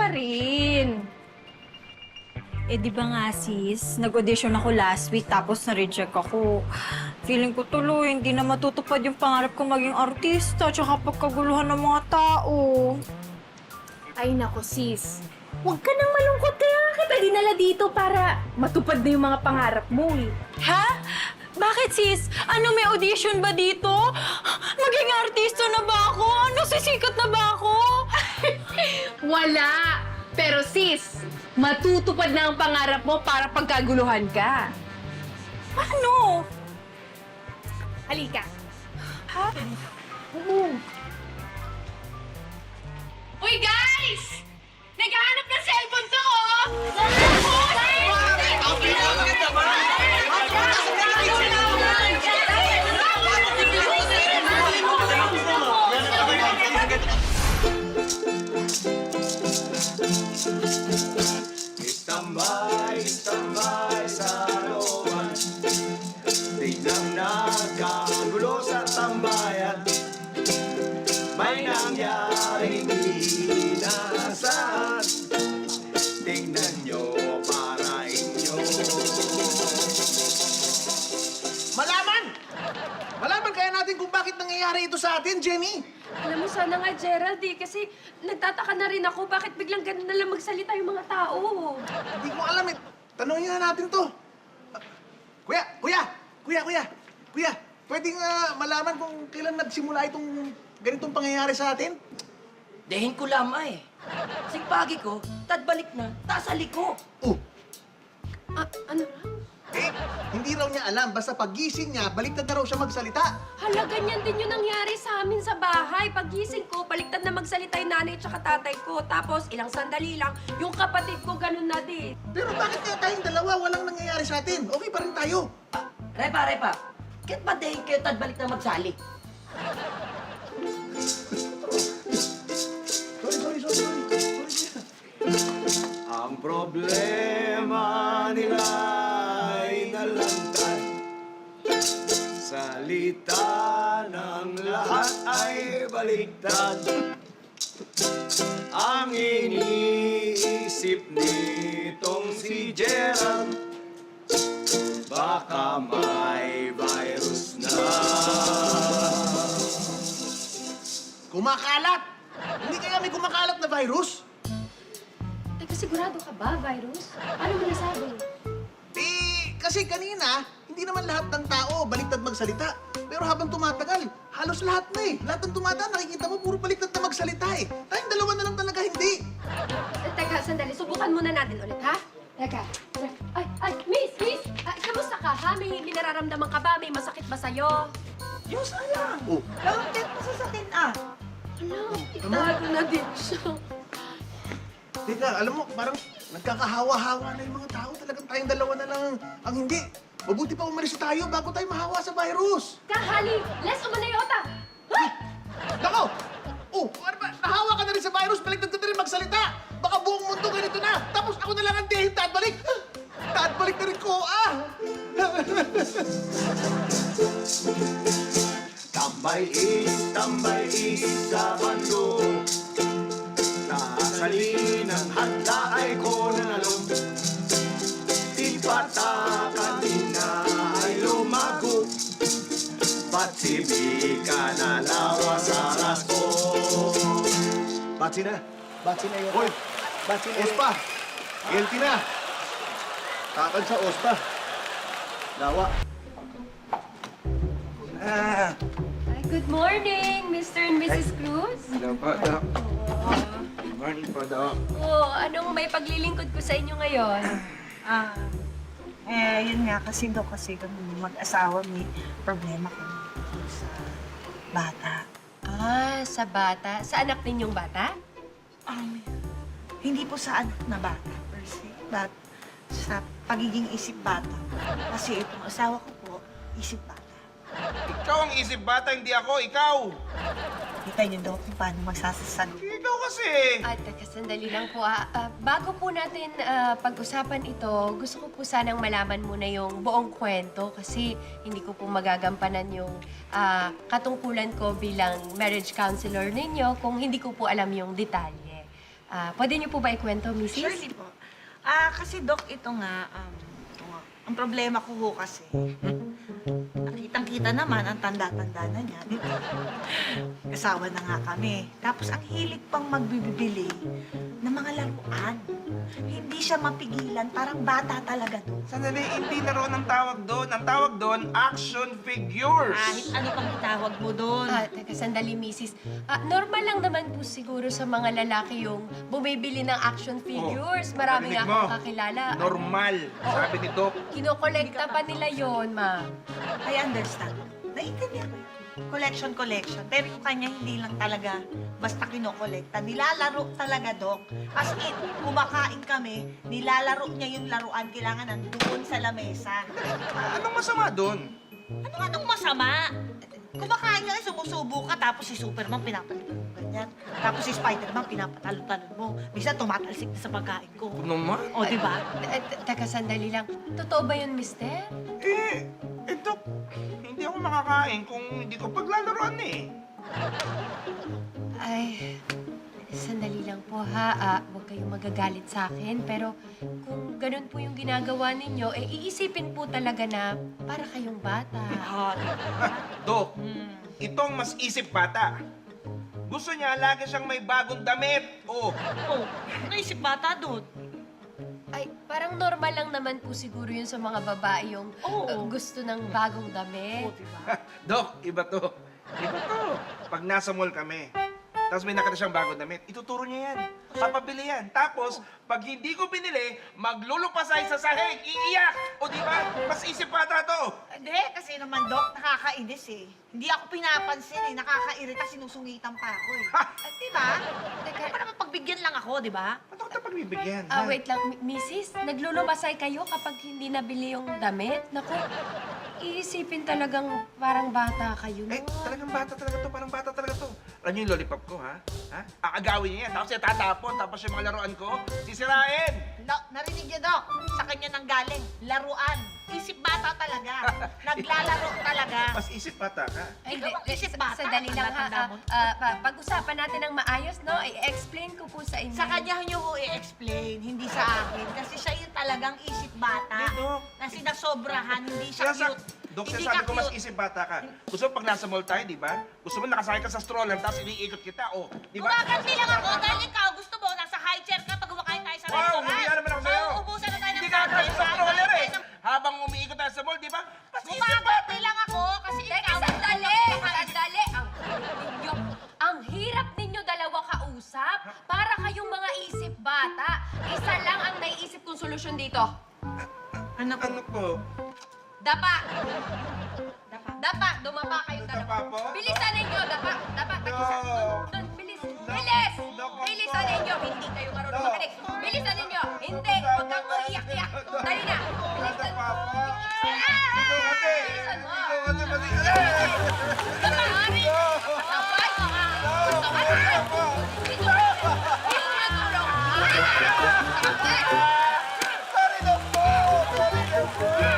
pa rin. Eh, di ba nga, sis? Nag-audition ako last week tapos na-reject ako. Feeling ko tuloy, hindi na matutupad yung pangarap ko maging artista tsaka pagkaguluhan ng mga tao. Ay nako sis, huwag ka nang malungkot, kaya kita dinala dito para matupad na yung mga pangarap mo eh. Ha? Bakit, sis? Ano, may audition ba dito? Maging artista na ba ako? Nasisikat na ba ako? Wala! Pero sis, matutupad na ang pangarap mo para pagkaguluhan ka. Paano? Halika. Ha? Uy guys! Naghahanap ng cellphone to oh! Istambay, istambay sa looban. Tignan nagkagulo sa tambayan. May nangyaring inaasahan. Tingnan nyo para inyo. Malaman! Malaman kaya natin kung bakit nangyayari ito sa atin, Jenny. Alam mo, sana nga, Gerald, eh, kasi nagtataka na rin ako bakit biglang ganun na lang magsalita yung mga tao. Hindi ko alam eh. Tanongin na natin to. Kuya! Kuya! Kuya! Kuya! Kuya! Pwedeng malaman kung kailan nagsimula itong ganitong pangyayari sa atin? Dehin ko lamang eh. Sigbagi ko, tadbalik na, tasali ko. Oh! Ano? Eh, hindi raw niya alam. Basta pagising niya, baliktad na raw siya magsalita. Hala, ganyan din yung nangyari sa amin sa bahay. Pagising ko, baliktad na magsalita yung nanay at saka tatay ko. Tapos, ilang sandali lang, yung kapatid ko ganun na din. Pero bakit kaya tayong dalawa walang nangyayari sa atin? Okay pa rin tayo. Repa. Kahit ba dehin kayo tadbalik na magsali? Sorry. Ang problema nila ay nalantad. Salita ng lahat ay baliktad. Ang iniisip nitong si Gerald, baka may virus na. Kumakalat! Hindi kaya may kumakalat na virus? Teka, sigurado ka ba, virus? Ano mo nasabi? Kasi kanina, hindi naman lahat ng tao baliktad magsalita. Pero habang tumatagal, halos lahat na eh. Lahat ng tumadaan, nakikita mo, puro baliktad na magsalita eh. Tayong dalawa na lang talaga hindi. Teka, sandali. Subukan muna natin ulit, ha? Teka. Ay, miss! Kamusta ka, ha? May nararamdaman ka ba? May masakit ba sa'yo? Diyos alam! Oh, Bakit masasakit ah? Hala, itado na din siya. teka, alam mo, parang nagkakahawa-hawa na yung mga tao. Talagang tayong dalawa na lang ang hindi. Mabuti pa umalis tayo bago tayo mahawa sa virus. Kahali, les umanayota! Hoy! Nako! Oh, ano ba? Nahawa ka na rin sa virus, baliktad ka na rin magsalita. Baka buong mundo ganito na. Tapos ako na lang ang dehin, tatbalik. Tatbalik na rin ko, ah! Tambay sa bando. Nasali ng handa ay ko nanalo. Di pata kanina ay lumago. Patsibika na lawa sa rasko. Batsi na yun. Hoy! Batsi na Ospa! Guilty na! Takad sa Ospa. Lawa. Ah, Ay, good morning, Mr. and Mrs. Cruz. Hello po, Doc. Good morning po, Doc. Oh, anong may paglilingkod ko sa inyo ngayon? Yun nga kasi daw kasi kami mag-asawa may problema kami sa bata. Sa bata? Sa anak ninyong bata? Hindi po sa anak na bata per se, but sa pagiging isip bata. Kasi itong asawa ko po, isip bata. Ikaw ang isip bata, hindi ako, ikaw! Kita niyo daw kung paano magsasasagot. Ikaw kasi! Teka, sandali lang po. Bago po natin pag-usapan ito, gusto ko po sanang malaman muna yung buong kwento kasi hindi ko po magagampanan yung katungkulan ko bilang marriage counselor ninyo kung hindi ko po alam yung detalye. Pwede niyo po ba ikwento, Mrs.? Surely po. Kasi Dok, ito nga, ang problema ko ho kasi, nakitang-kita naman ang tanda-tanda na niya, di ba? Kasawa na nga kami. Tapos ang hilig pang magbibili ng mga laruan. Hindi siya mapigilan, parang bata talaga to. Sandali, hindi na roon ang tawag doon. Ang tawag doon, action figures. Kahit ano pang itawag mo doon. Teka, sandali, Mrs. Normal lang naman po siguro sa mga lalaki yung bumibili ng action figures. Marami Narinig nga mo? akong kakilala. Normal, sabi ni Doc. Kinokolekta pa nila yon, ma'am. I understand. Naiintindihan ko yun. Collection. Pero yung kanya hindi lang talaga basta kinokolekta. Nilalaro talaga, Dok. As in, kumakain kami, nilalaro niya yung laruan. Kailangan nandoon sa lamesa. Anong masama doon? Anong masama? Kumakain ka, sumusubo ka, tapos si Superman pinapalitan mo ganyan. Tapos si Spiderman pinapatalo-talon mo. Minsan tumatalsik na sa pagkain ko. Ano naman? O, di ba? Teka, sandali lang. Totoo ba yun, mister? Doc, hindi ako makakain kung hindi ko paglalaroan eh. Ay, sandali lang po ha. Huwag kayong magagalit sa akin. Pero kung ganun po yung ginagawa ninyo, iisipin po talaga na para kayong bata. Di ba? Doc, itong mas isip bata. Gusto niya lagi siyang may bagong damit. Oh, Oh, naisip bata doon. Ay, parang normal lang naman po siguro yun sa mga babae yung Oo. gusto ng bagong damit. Oh, di ba? Doc, iba to. Iba to. Pag nasa mall kami, tapos may nakita siyang bagong damit, ituturo niya yan. Papabili yan. Tapos, pag hindi ko binili, maglulupasay sa sahig, iiyak. O di ba? Mas isip bata to. Hindi, kasi naman, Dok, nakakainis eh. Hindi ako pinapansin eh. Nakakairita, sinusungitan pa ako eh. Ha! At di ba? Teka, naman pagbigyan lang ako, di ba? Ba't ako ito pagbibigyan? ha? Wait lang, Mrs. Naglulumasay kayo kapag hindi nabili yung damit? Naku, iisipin talagang parang bata kayo. Eh, no? talagang bata talaga to. Parang bata talaga to. Alam niyo yung lollipop ko, ha? Aagawin niya yan. Tapos siya tatapon. Tapos yung mga laruan ko, sisirain. Narinig niyo, Dok? Sa kanya nang galing. Laruan. Isip bata talaga. Naglalaro talaga. Mas isip bata ka. Ay, Ikaw ang isip bata. Sandali lang Tanda-tanda ha. mo. Pag-usapan natin ng maayos, no? I-explain ko po sa inyo. Sa kanya niyo ko i-explain, hindi sa akin. Kasi siya yung talagang isip bata. Hindi, Dok. Na sinasobrahan, hindi siya cute. Dok, Hindi sabi ka ko mas cute. isip bata ka. Gusto mo pag nasa mall tayo, di ba? Gusto mo nakasakay ka sa stroller, tapos iniikot kita, oh. Di ba? Gumaganti lang ako dahil ikaw gusto mo, nasa high chair ka pag kumakain tayo sa Wow, restaurant. humiya naman ako sa'yo. Mauubusan na tayo ng Hindi ka kanin, kasya sa kain stroller tayo eh. ng- Habang umiikot tayo sa mall, di ba? Mas isip bata. Gumaganti lang ako kasi Teka, ikaw. sandali! Sandali! Ang hirap ninyo dalawa kausap. Para kayong mga isip bata. Isa lang ang naiisip kong solusyon dito. Ano po? Ano po? Dapa! Dapa! Dumapa kayong dalawa. Dapa po? Bilisan ninyo! Dapa! Dapa! Tag-isa. No. Doon, bilis! Bilis! Dapa Bilisan po. ninyo! Hindi kayo marunong No. makinig. Bilisan ninyo! Hindi! Huwag kang uiyak-iyak. Dali na! Bilisan mo! Ikaw kasi. Bilisan mo! Ikaw kasi mali. Dapa! Ari! Dapa! Gusto ka na! Dito! Yung natulong! Sorry na po. Sorry na po.